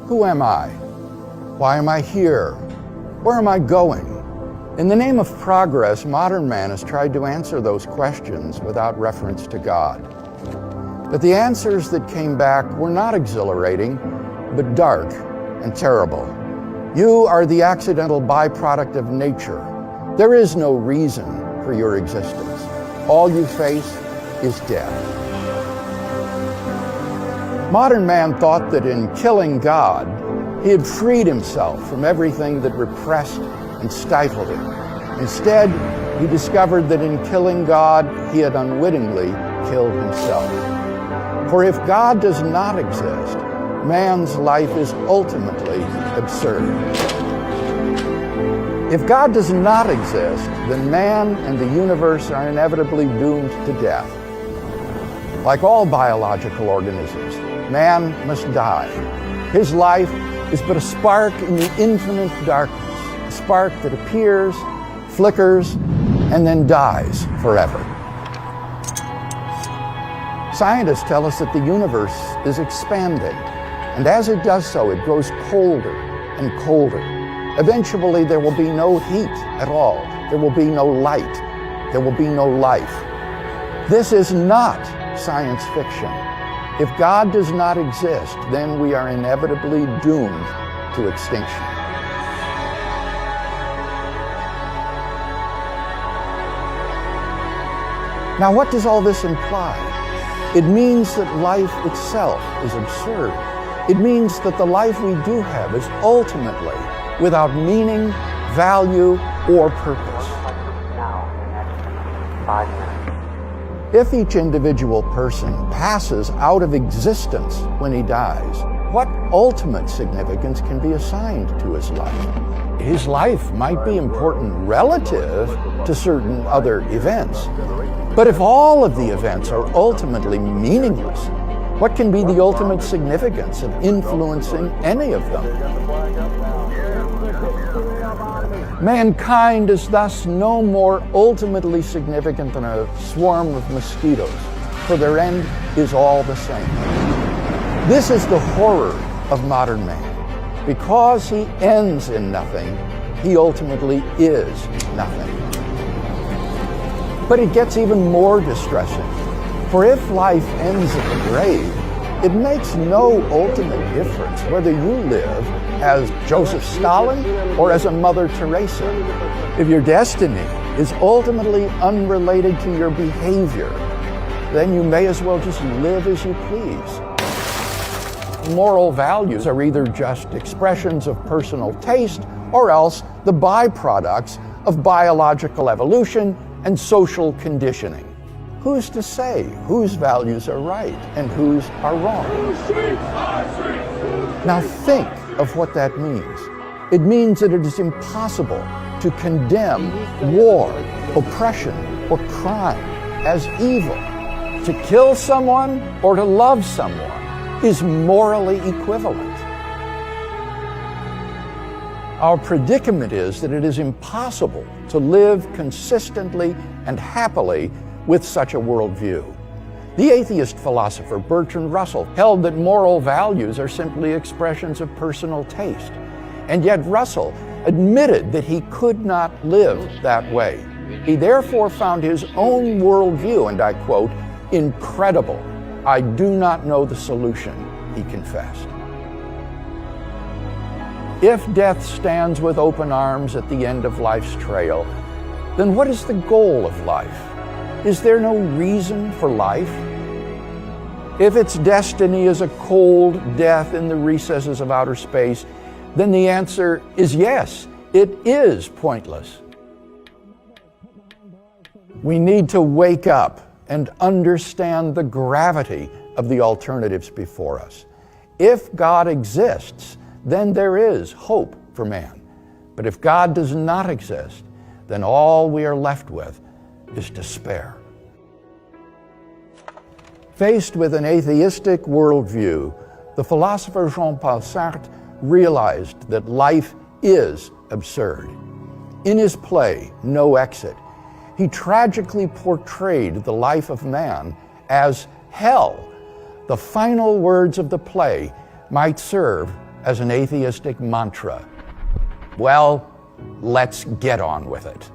Who am I? Why am I here? Where am I going? In the name of progress, modern man has tried to answer those questions without reference to God. But the answers that came back were not exhilarating, but dark and terrible. You are the accidental byproduct of nature. There is no reason for your existence. All you face is death. Modern man thought that in killing God, he had freed himself from everything that repressed and stifled him. Instead, he discovered that in killing God, he had unwittingly killed himself. For if God does not exist, man's life is ultimately absurd. If God does not exist, then man and the universe are inevitably doomed to death. Like all biological organisms, man must die. His life is but a spark in the infinite darkness, a spark that appears, flickers, and then dies forever. Scientists tell us that the universe is expanding, and as it does so, it grows colder and colder. Eventually, there will be no heat at all. There will be no light. There will be no life. This is not science fiction. If God does not exist, then we are inevitably doomed to extinction. Now, what does all this imply? It means that life itself is absurd. It means that the life we do have is ultimately without meaning, value, or purpose. If each individual person passes out of existence when he dies, what ultimate significance can be assigned to his life? His life might be important relative to certain other events, but if all of the events are ultimately meaningless, what can be the ultimate significance of influencing any of them? Mankind is thus no more ultimately significant than a swarm of mosquitoes, for their end is all the same. This is the horror of modern man. Because he ends in nothing, he ultimately is nothing. But it gets even more distressing. For if life ends at the grave, it makes no ultimate difference whether you live as Joseph Stalin or as a Mother Teresa. If your destiny is ultimately unrelated to your behavior, then you may as well just live as you please. Moral values are either just expressions of personal taste or else the byproducts of biological evolution and social conditioning. Who's to say whose values are right and whose are wrong? Now think of what that means. It means that it is impossible to condemn war, oppression, or crime as evil. To kill someone or to love someone is morally equivalent. Our predicament is that it is impossible to live consistently and happily with such a worldview. The atheist philosopher Bertrand Russell held that moral values are simply expressions of personal taste. And yet Russell admitted that he could not live that way. He therefore found his own worldview, and I quote, incredible. I do not know the solution, he confessed. If death stands with open arms at the end of life's trail, then what is the goal of life? Is there no reason for life? If its destiny is a cold death in the recesses of outer space, then the answer is yes, it is pointless. We need to wake up and understand the gravity of the alternatives before us. If God exists, then there is hope for man. But if God does not exist, then all we are left with is despair. Faced with an atheistic worldview, the philosopher Jean-Paul Sartre realized that life is absurd. In his play, No Exit, he tragically portrayed the life of man as hell. The final words of the play might serve as an atheistic mantra. Well, let's get on with it.